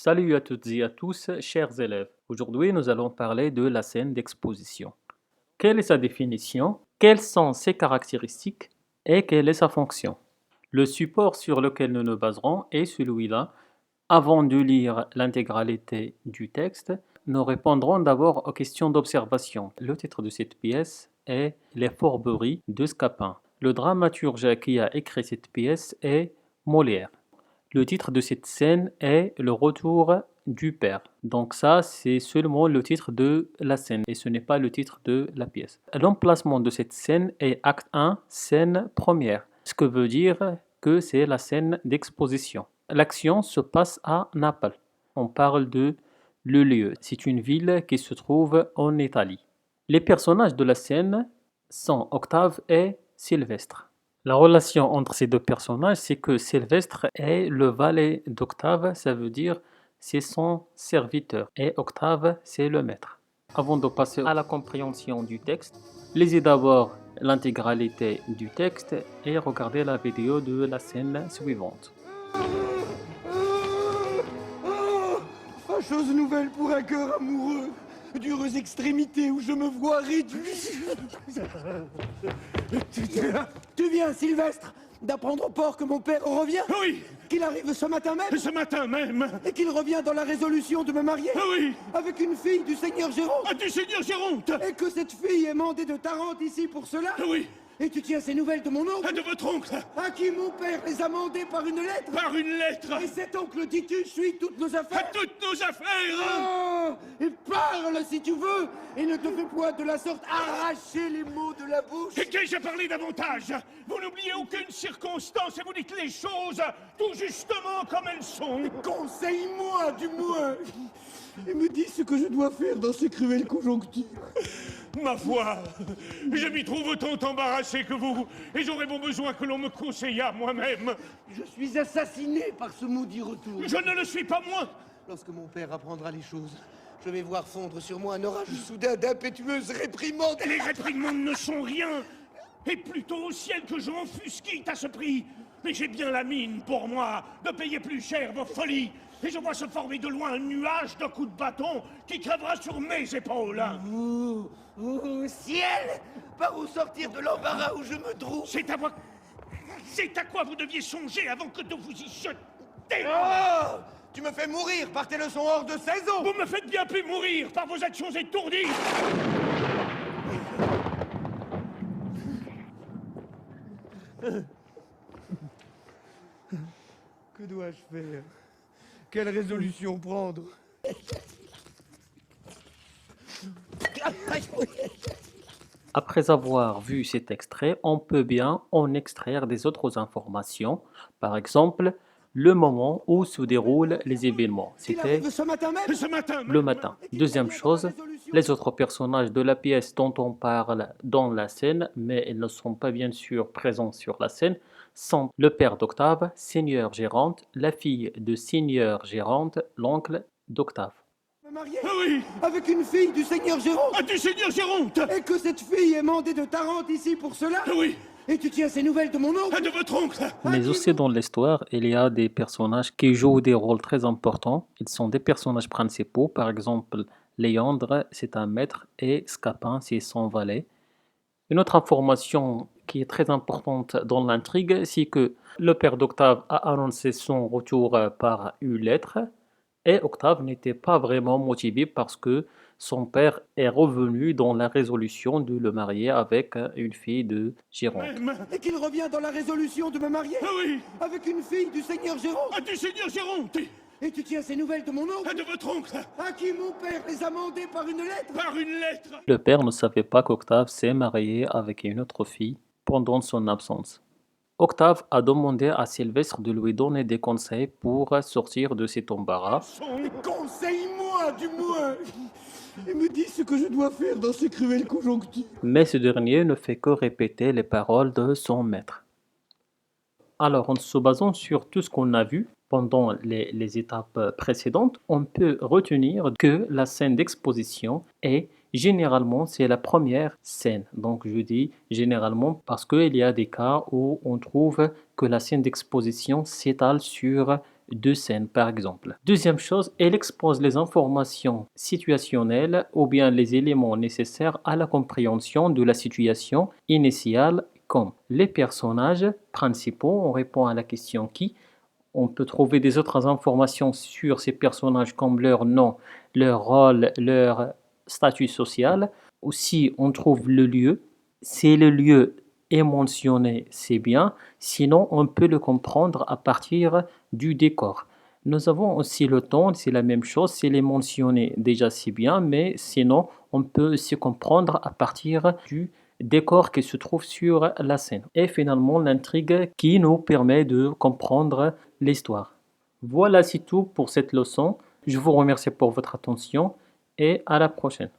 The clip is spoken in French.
Salut à toutes et à tous, chers élèves. Aujourd'hui, nous allons parler de la scène d'exposition. Quelle est sa définition? Quelles sont ses caractéristiques? Et quelle est sa fonction? Le support sur lequel nous nous baserons est celui-là. Avant de lire l'intégralité du texte, nous répondrons d'abord aux questions d'observation. Le titre de cette pièce est Les Fourberies de Scapin. Le dramaturge qui a écrit cette pièce est Molière. Le titre de cette scène est Le retour du père. Donc ça, c'est seulement le titre de la scène et ce n'est pas le titre de la pièce. L'emplacement de cette scène est acte 1, scène première, ce que veut dire que c'est la scène d'exposition. L'action se passe à Naples. On parle de le lieu. C'est une ville qui se trouve en Italie. Les personnages de la scène sont Octave et Sylvestre. La relation entre ces deux personnages, c'est que Sylvestre est le valet d'Octave, ça veut dire c'est son serviteur, et Octave, c'est le maître. Avant de passer à la compréhension du texte, lisez d'abord l'intégralité du texte et regardez la vidéo de la scène suivante. Fâcheuse nouvelle pour un cœur amoureux, d'heureuses extrémités où je me vois réduit. Tu viens, Sylvestre, d'apprendre au port que mon père revient? Oui, Qu'il arrive ce matin même? ce matin même. Et qu'il revient dans la résolution de me marier? Oui, Avec une fille du seigneur Géronte? du seigneur Géronte. Et que cette fille est mandée de Tarente ici pour cela? Oui, Et tu tiens ces nouvelles de mon oncle? de votre oncle, À qui mon père les a mandées par une lettre? par une lettre, Et cet oncle, dis-tu, suit toutes nos à affaires? toutes nos affaires. Oh, et parle si tu veux, et ne te fais point de la sorte arracher les mots de la bouche. Et qu'ai-je parlé davantage? Vous n'oubliez aucune circonstance et vous dites les choses tout justement comme elles sont. Conseille-moi du moins, et me dis ce que je dois faire dans ces cruelles conjonctures. Ma foi, je m'y trouve autant embarrassé que vous, et j'aurais bon besoin que l'on me conseillât moi-même. Je suis assassiné par ce maudit retour. Je ne le suis pas moins. Lorsque mon père apprendra les choses, je vais voir fondre sur moi un orage soudain d'impétueuses réprimandes. Les réprimandes ne sont rien, et plutôt au ciel que je m'enfusquite à ce prix. Mais j'ai bien la mine, pour moi, de payer plus cher vos folies. Et je vois se former de loin un nuage de coups de bâton qui crèvera sur mes épaules. Oh, oh, ciel! Par où sortir de l'embarras où je me trouve? C'est à quoi vous deviez songer avant que de vous y jeter. Oh! Tu me fais mourir par tes leçons hors de saison! Vous me faites bien plus mourir par vos actions étourdies. Que dois-je faire? Quelle résolution prendre? Après avoir vu cet extrait, on peut bien en extraire des autres informations, par exemple le moment où se déroulent les événements. Qu'il C'était arrive ce matin même? Ce matin même. le matin. Deuxième chose, les autres personnages de la pièce dont on parle dans la scène, mais ils ne sont pas bien sûr présents sur la scène, sont le père d'Octave, Seigneur Géronte, la fille de Seigneur Géronte, l'oncle d'Octave. Me marier Oui, avec une fille du seigneur Géronte? du seigneur Géronte. Et que cette fille est mandée de Tarente ici pour cela? Oui, Et tu tiens ces nouvelles de mon oncle? de votre oncle. Mais aussi dans l'histoire, il y a des personnages qui jouent des rôles très importants. Ils sont des personnages principaux. Par exemple, Léandre, c'est un maître, et Scapin, c'est son valet. Une autre information qui est très importante dans l'intrigue, c'est que le père d'Octave a annoncé son retour par une lettre, et Octave n'était pas vraiment motivé parce que son père est revenu dans la résolution de le marier avec une fille de Géronte. Même. Et qu'il revient dans la résolution de me marier Oui, avec une fille du seigneur Géronte? du seigneur Géronte. Et tu tiens ces nouvelles de mon oncle? De votre oncle, À qui mon père les a mandées par une lettre? par une lettre. Le père ne savait pas qu'Octave s'est marié avec une autre fille pendant son absence. Octave a demandé à Sylvestre de lui donner des conseils pour sortir de cet embarras. Conseille-moi du moins, et me dis ce que je dois faire dans ces cruelles conjonctures. Mais ce dernier ne fait que répéter les paroles de son maître. Alors, en se basant sur tout ce qu'on a vu pendant les étapes précédentes, on peut retenir que la scène d'exposition est généralement, c'est la première scène. Donc, je dis généralement parce qu'il y a des cas où on trouve que la scène d'exposition s'étale sur de scène, par exemple. Deuxième chose, elle expose les informations situationnelles ou bien les éléments nécessaires à la compréhension de la situation initiale, comme les personnages principaux. On répond à la question qui. On peut trouver des autres informations sur ces personnages comme leur nom, leur rôle, leur statut social. Aussi, on trouve le lieu. Si le lieu est mentionné, c'est bien. Sinon, on peut le comprendre à partir du décor. Nous avons aussi le temps, c'est la même chose. S'il est mentionné, déjà c'est bien, mais sinon, on peut aussi comprendre à partir du décor qui se trouve sur la scène. Et finalement, l'intrigue qui nous permet de comprendre l'histoire. Voilà, c'est tout pour cette leçon. Je vous remercie pour votre attention et à la prochaine.